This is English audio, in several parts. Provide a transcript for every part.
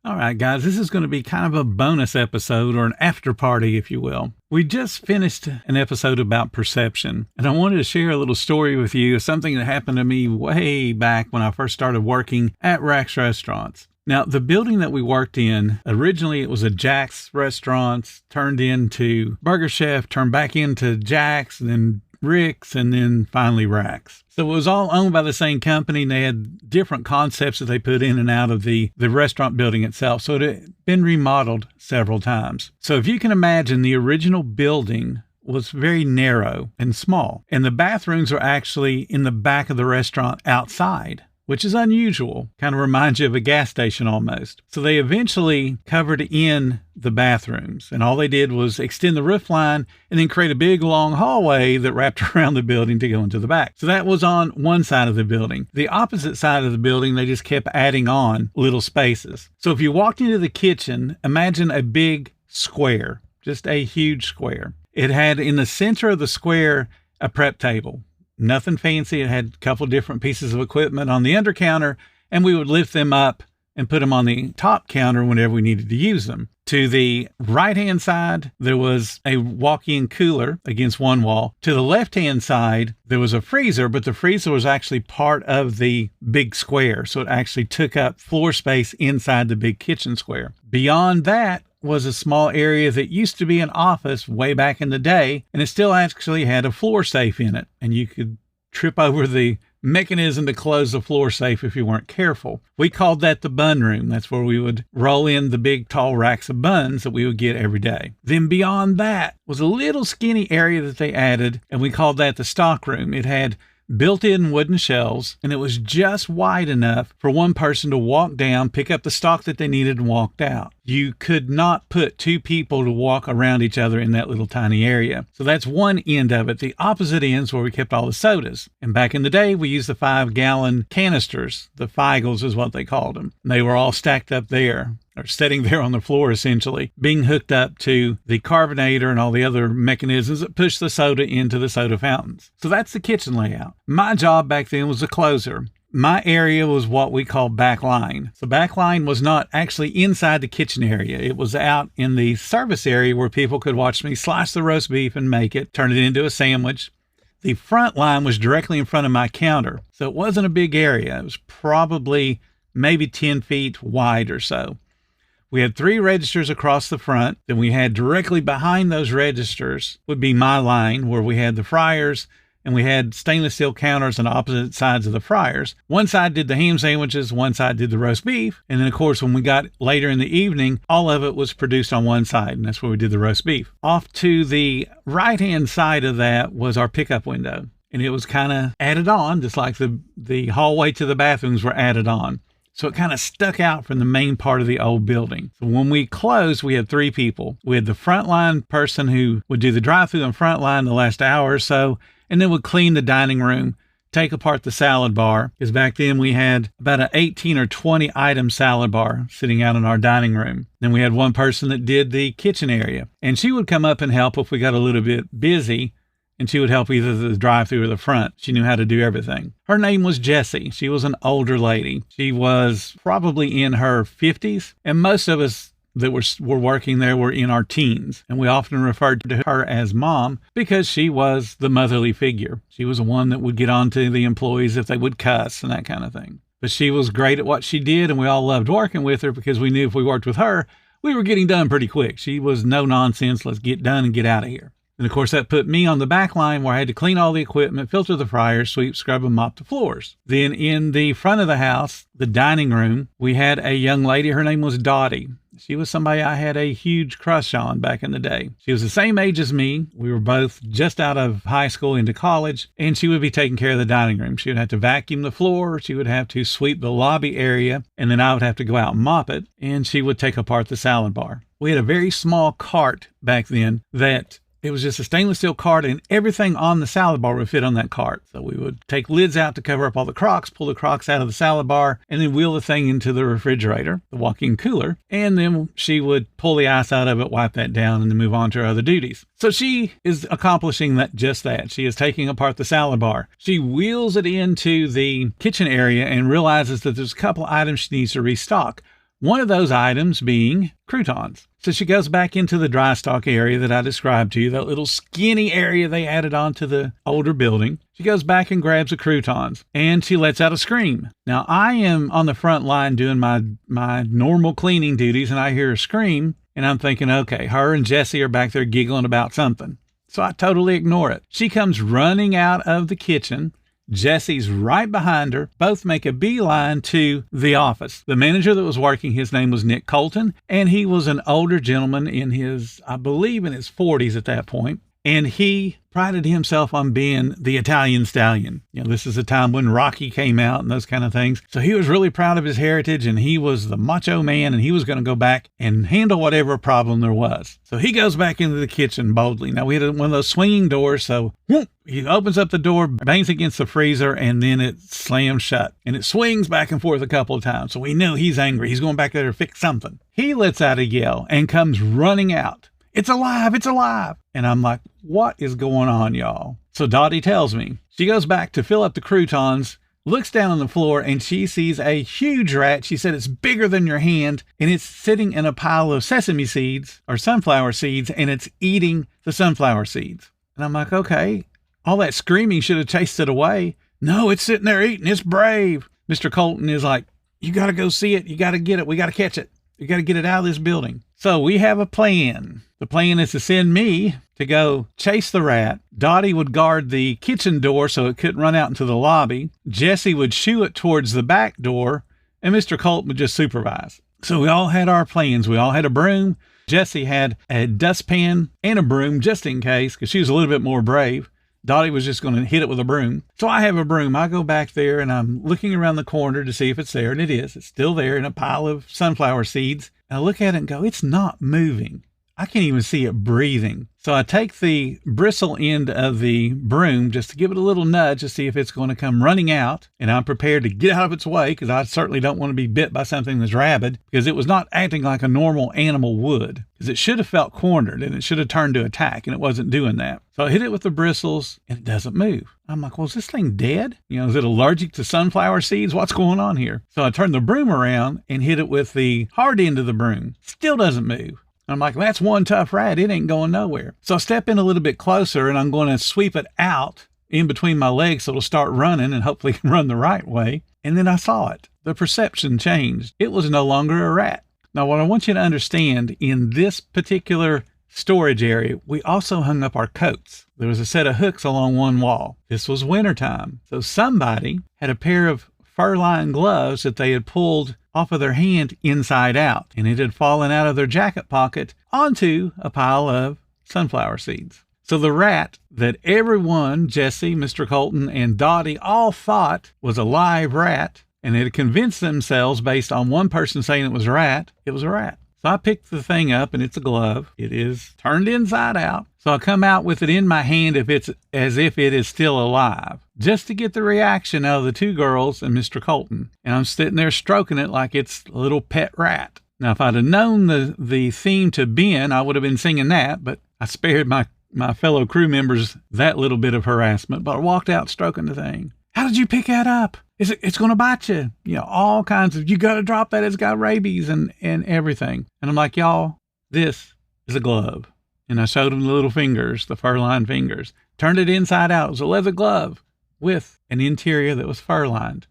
All right, guys, this is going to be kind of a bonus episode or an after party, if you will. We just finished an episode about perception, and I wanted to share a little story with you, something that happened to me way back when I first started working at Rack's Restaurants. Now, the building that we worked in, originally it was a Jack's Restaurants, turned into Burger Chef, turned back into Jack's, and then Rick's, and then finally Rack's. So it was all owned by the same company, and they had different concepts that they put in and out of the restaurant building itself. So it had been remodeled several times. So if you can imagine, the original building was very narrow and small, and the bathrooms are actually in the back of the restaurant outside, which is unusual. Kind of reminds you of a gas station almost. So they eventually covered in the bathrooms, and all they did was extend the roof line and then create a big long hallway that wrapped around the building to go into the back. So that was on one side of the building. The opposite side of the building, they just kept adding on little spaces. So if you walked into the kitchen, imagine a big square, just a huge square. It had in the center of the square a prep table. Nothing fancy. It had a couple different pieces of equipment on the under counter, and we would lift them up and put them on the top counter whenever we needed to use them. To the right-hand side, there was a walk-in cooler against one wall. To the left-hand side, there was a freezer, but the freezer was actually part of the big square, so it actually took up floor space inside the big kitchen square. Beyond that was a small area that used to be an office way back in the day, and it still actually had a floor safe in it, and you could trip over the mechanism to close the floor safe if you weren't careful. We called that the bun room. That's where we would roll in the big tall racks of buns that we would get every day. Then beyond that was a little skinny area that they added, and we called that the stock room. It had built-in wooden shelves, and it was just wide enough for one person to walk down, pick up the stock that they needed, and walked out. You could not put two people to walk around each other in that little tiny area. So that's one end of it. The opposite end's where we kept all the sodas. And back in the day, we used the 5-gallon canisters. The Feigls is what they called them. And they were all stacked up there, or sitting there on the floor, essentially, being hooked up to the carbonator and all the other mechanisms that push the soda into the soda fountains. So that's the kitchen layout. My job back then was a closer. My area was what we call back line. So back line was not actually inside the kitchen area. It was out in the service area where people could watch me slice the roast beef and make it, turn it into a sandwich. The front line was directly in front of my counter. So it wasn't a big area. It was probably maybe 10 feet wide or so. We had 3 registers across the front. Then we had directly behind those registers would be my line, where we had the fryers, and we had stainless steel counters on opposite sides of the fryers. One side did the ham sandwiches, one side did the roast beef. And then, of course, when we got later in the evening, all of it was produced on one side, and that's where we did the roast beef. Off to the right-hand side of that was our pickup window, and it was kind of added on, just like the hallway to the bathrooms were added on. So it kind of stuck out from the main part of the old building. So when we closed, we had 3 people. We had the frontline person who would do the drive-through and frontline the last hour or so, and then would clean the dining room, take apart the salad bar, because back then we had about an 18 or 20 item salad bar sitting out in our dining room. Then we had one person that did the kitchen area, and she would come up and help if we got a little bit busy, and she would help either the drive-through or the front. She knew how to do everything. Her name was Jessie. She was an older lady. She was probably in her 50s, and most of us that were working there were in our teens, and we often referred to her as Mom because she was the motherly figure. She was the one that would get on to the employees if they would cuss and that kind of thing. But she was great at what she did, and we all loved working with her because we knew if we worked with her, we were getting done pretty quick. She was no nonsense. Let's get done and get out of here. And of course, that put me on the back line where I had to clean all the equipment, filter the fryers, sweep, scrub, and mop the floors. Then in the front of the house, the dining room, we had a young lady. Her name was Dottie. She was somebody I had a huge crush on back in the day. She was the same age as me. We were both just out of high school into college, and she would be taking care of the dining room. She would have to vacuum the floor. She would have to sweep the lobby area, and then I would have to go out and mop it, and she would take apart the salad bar. We had a very small cart back then that it was just a stainless steel cart, and everything on the salad bar would fit on that cart. So we would take lids out to cover up all the crocks, pull the crocks out of the salad bar, and then wheel the thing into the refrigerator, the walk-in cooler. And then she would pull the ice out of it, wipe that down, and then move on to her other duties. So she is accomplishing just that. She is taking apart the salad bar. She wheels it into the kitchen area and realizes that there's a couple items she needs to restock. One of those items being croutons. So she goes back into the dry stock area that I described to you, that little skinny area they added onto the older building. She goes back and grabs the croutons, and she lets out a scream. Now, I am on the front line doing my normal cleaning duties, and I hear a scream, and I'm thinking, okay, her and Jesse are back there giggling about something. So I totally ignore it. She comes running out of the kitchen. Jesse's right behind her. Both make a beeline to the office. The manager that was working, his name was Nick Colton, and he was an older gentleman in his, I believe in his 40s at that point. And he prided himself on being the Italian stallion. You know, this is a time when Rocky came out and those kind of things. So he was really proud of his heritage, and he was the macho man, and he was going to go back and handle whatever problem there was. So he goes back into the kitchen boldly. Now, we had one of those swinging doors, so whoop, he opens up the door, bangs against the freezer, and then it slams shut. And it swings back and forth a couple of times. So we knew he's angry. He's going back there to fix something. He lets out a yell and comes running out. It's alive, it's alive. And I'm like, what is going on, y'all? So Dottie tells me. She goes back to fill up the croutons, looks down on the floor, and she sees a huge rat. She said it's bigger than your hand, and it's sitting in a pile of sesame seeds or sunflower seeds, and it's eating the sunflower seeds. And I'm like, okay, all that screaming should have chased it away. No, it's sitting there eating. It's brave. Mr. Colton is like, you got to go see it. You got to get it. We got to catch it. You got to get it out of this building. So we have a plan. The plan is to send me to go chase the rat. Dottie would guard the kitchen door so it couldn't run out into the lobby. Jesse would shoo it towards the back door, and Mr. Colton would just supervise. So we all had our plans. We all had a broom. Jesse had a dustpan and a broom just in case, because she was a little bit more brave. Dottie was just going to hit it with a broom. So I have a broom. I go back there, and I'm looking around the corner to see if it's there, and it is. It's still there in a pile of sunflower seeds. And I look at it and go, it's not moving. I can't even see it breathing. So I take the bristle end of the broom just to give it a little nudge to see if it's going to come running out. And I'm prepared to get out of its way, because I certainly don't want to be bit by something that's rabid, because it was not acting like a normal animal would, because it should have felt cornered and it should have turned to attack, and it wasn't doing that. So I hit it with the bristles and it doesn't move. I'm like, well, is this thing dead? You know, is it allergic to sunflower seeds? What's going on here? So I turned the broom around and hit it with the hard end of the broom. Still doesn't move. I'm like, that's one tough rat. It ain't going nowhere. So I step in a little bit closer, and I'm going to sweep it out in between my legs so it'll start running and hopefully can run the right way. And then I saw it. The perception changed. It was no longer a rat. Now, what I want you to understand, in this particular storage area, we also hung up our coats. There was a set of hooks along one wall. This was wintertime. So somebody had a pair of fur-lined gloves that they had pulled off of their hand inside out, and it had fallen out of their jacket pocket onto a pile of sunflower seeds. So the rat that everyone, Jesse, Mr. Colton, and Dottie all thought was a live rat, and had convinced themselves based on one person saying it was a rat, it was a rat. So I picked the thing up, and it's a glove. It is turned inside out. So I come out with it in my hand as if it is still alive, just to get the reaction out of the two girls and Mr. Colton. And I'm sitting there stroking it like it's a little pet rat. Now, if I'd have known the theme to Ben, I would have been singing that, but I spared my fellow crew members that little bit of harassment. But I walked out stroking the thing. How did you pick that up? It's going to bite you. You know, all kinds of, you got to drop that. It's got rabies and everything. And I'm like, y'all, this is a glove. And I showed him the little fingers, the fur-lined fingers. Turned it inside out. It was a leather glove with an interior that was fur-lined.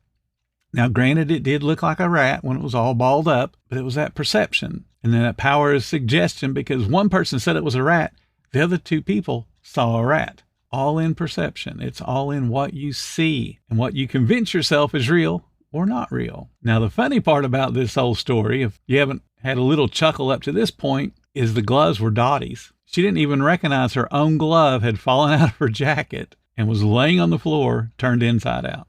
Now, granted, it did look like a rat when it was all balled up, but it was that perception. And then that power of suggestion, because one person said it was a rat, the other two people saw a rat. All in perception. It's all in what you see and what you convince yourself is real or not real. Now, the funny part about this whole story, if you haven't had a little chuckle up to this point, is the gloves were Dottie's. She didn't even recognize her own glove had fallen out of her jacket and was laying on the floor, turned inside out.